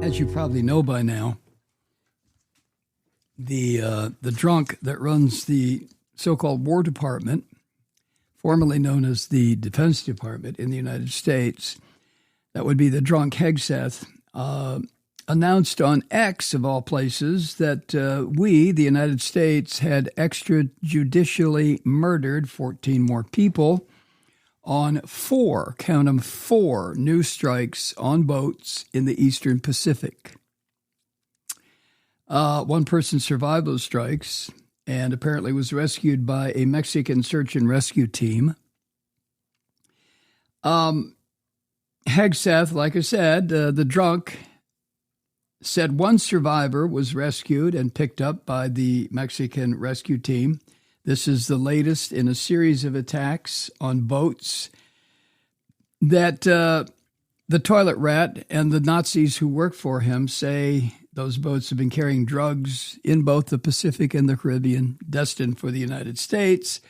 As you probably know by now, the drunk that runs the so-called War Department, formerly known as the Defense Department in the United States, that would be the drunk Hegseth, announced on X, of all places, that we, the United States, had extrajudicially murdered 14 more people on 4, count them, 4 new strikes on boats in the Eastern Pacific. One person survived those strikes and apparently was rescued by a Mexican search and rescue team. Hegseth, like I said, the drunk, said one survivor was rescued and picked up by the Mexican rescue team. This is the latest in a series of attacks on boats that the toilet rat and the Nazis who work for him say those boats have been carrying drugs in both the Pacific and the Caribbean, destined for the United States.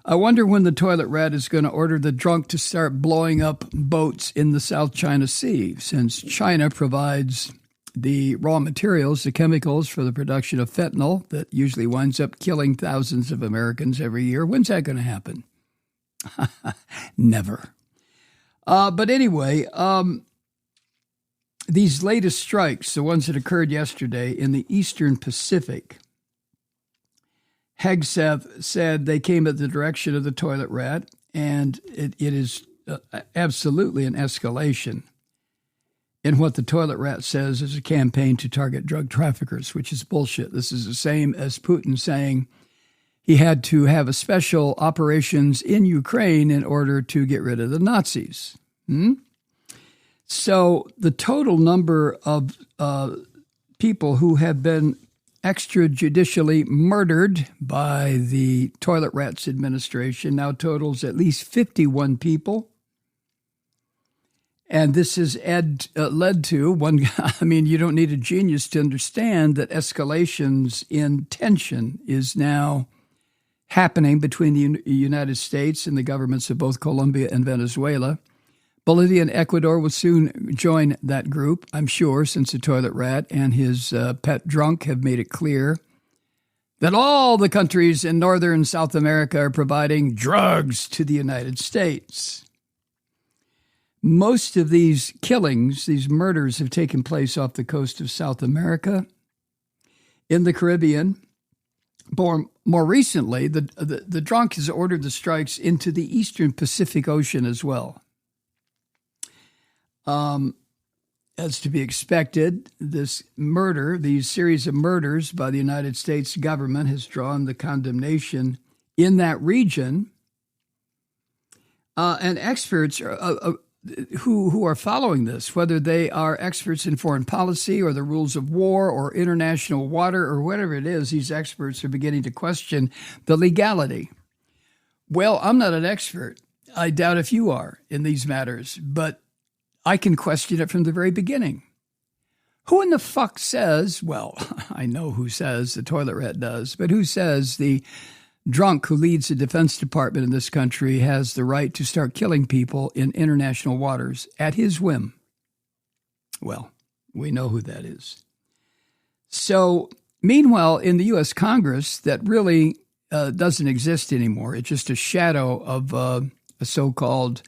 I wonder when the toilet rat is going to order the drunk to start blowing up boats in the South China Sea, since China provides the raw materials, the chemicals for the production of fentanyl that usually winds up killing thousands of Americans every year. When's that going to happen? Never. But anyway, these latest strikes, the ones that occurred yesterday in the Eastern Pacific, Hegseth said they came at the direction of the toilet rat, and it is absolutely an escalation in what the toilet rat says is a campaign to target drug traffickers, which is bullshit. This is the same as Putin saying he had to have a special operations in Ukraine in order to get rid of the Nazis. So the total number of people who have been extrajudicially murdered by the toilet rats administration now totals at least 51 people. And this has led to one. I mean, you don't need a genius to understand that escalations in tension is now happening between the United States and the governments of both Colombia and Venezuela. Bolivia and Ecuador will soon join that group, I'm sure, since the toilet rat and his pet drunk have made it clear that all the countries in Northern and South America are providing drugs to the United States. Most of these killings, these murders, have taken place off the coast of South America, in the Caribbean. More recently, the drunk has ordered the strikes into the Eastern Pacific Ocean as well. As to be expected, these series of murders by the United States government has drawn the condemnation in that region. And experts who are following this, whether they are experts in foreign policy or the rules of war or international water or whatever it is, these experts are beginning to question the legality. Well, I'm not an expert. I doubt if you are in these matters, but I can question it from the very beginning. Who in the fuck says, well, I know who says, the toilet rat does, but who says the drunk who leads the Defense Department in this country has the right to start killing people in international waters at his whim? Well, we know who that is. So, meanwhile, in the U.S. Congress, that really doesn't exist anymore. It's just a shadow of a so-called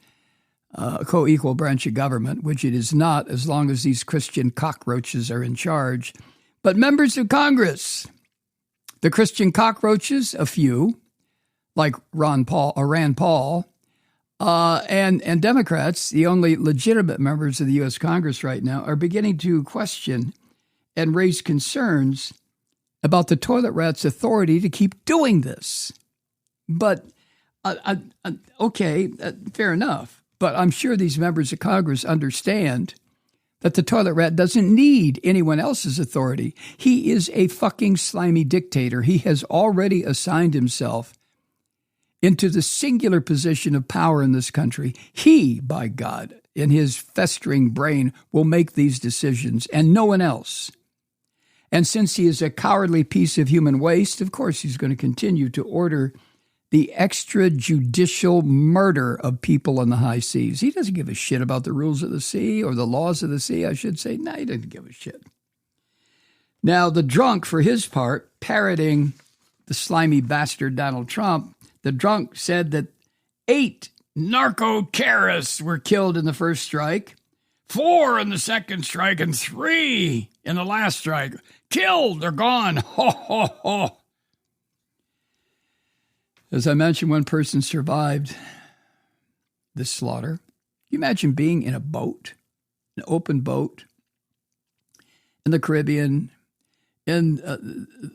co-equal branch of government, which it is not as long as these Christian cockroaches are in charge. But members of Congress, the Christian cockroaches, a few, like Rand Paul, and Democrats, the only legitimate members of the U.S. Congress right now, are beginning to question and raise concerns about the toilet rat's authority to keep doing this. But, okay, fair enough. But I'm sure these members of Congress understand that the toilet rat doesn't need anyone else's authority. He is a fucking slimy dictator. He has already assigned himself into the singular position of power in this country. He, by God, in his festering brain, will make these decisions and no one else. And since he is a cowardly piece of human waste, of course he's going to continue to order the extrajudicial murder of people on the high seas. He doesn't give a shit about the rules of the sea, or the laws of the sea, I should say. No, he doesn't give a shit. Now, the drunk, for his part, parroting the slimy bastard Donald Trump, the drunk said that 8 narco-terrorists were killed in the first strike, 4 in the second strike, and 3 in the last strike. Killed, they're gone. Ho, ho, ho. As I mentioned, one person survived this slaughter. Can you imagine being in a boat, an open boat, in the Caribbean, in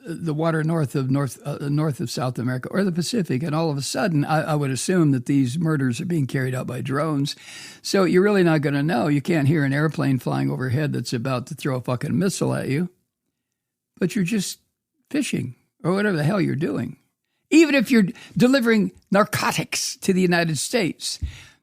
the water north of South America or the Pacific, and all of a sudden, I would assume that these murders are being carried out by drones. So you're really not going to know. You can't hear an airplane flying overhead that's about to throw a fucking missile at you, but you're just fishing or whatever the hell you're doing. Even if you're delivering narcotics to the United States,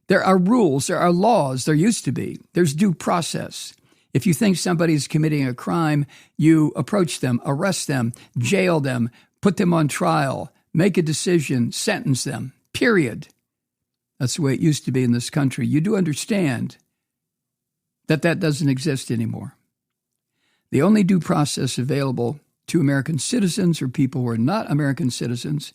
there are rules, there are laws, there used to be. There's due process. If you think somebody's committing a crime, you approach them, arrest them, jail them, put them on trial, make a decision, sentence them, period. That's the way it used to be in this country. You do understand that that doesn't exist anymore. The only due process available to American citizens or people who are not American citizens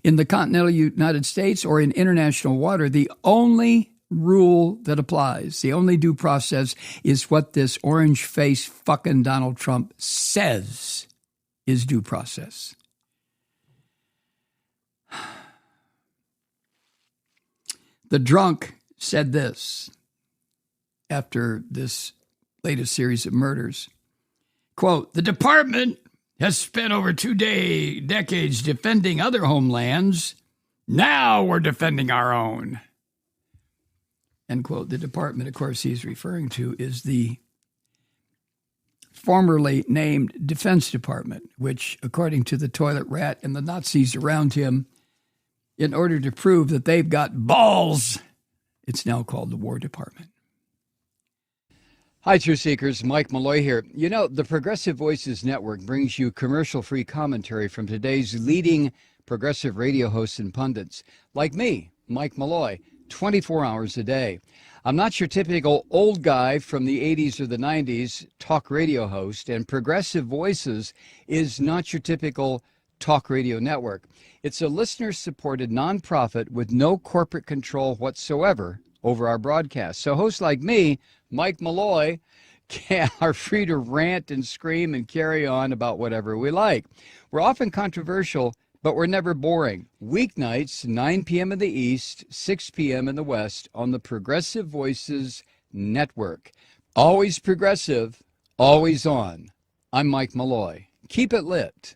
in the continental United States or in international water, the only rule that applies, the only due process is what this orange-faced fucking Donald Trump says is due process. The drunk said this after this latest series of murders. Quote, "The department has spent over 2 decades defending other homelands. Now we're defending our own." End quote. The department, of course, he's referring to is the formerly named Defense Department, which, according to the toilet rat and the Nazis around him, in order to prove that they've got balls, it's now called the War Department. Hi, Truth Seekers. Mike Malloy here. You know, the Progressive Voices Network brings you commercial-free commentary from today's leading progressive radio hosts and pundits, like me, Mike Malloy, 24 hours a day. I'm not your typical old guy from the 80s or the 90s talk radio host, and Progressive Voices is not your typical talk radio network. It's a listener-supported nonprofit with no corporate control whatsoever over our broadcast. So hosts like me, Mike Malloy, are free to rant and scream and carry on about whatever we like. We're often controversial, but we're never boring. Weeknights, 9 p.m. in the East, 6 p.m. in the West on the Progressive Voices Network. Always progressive, always on. I'm Mike Malloy. Keep it lit.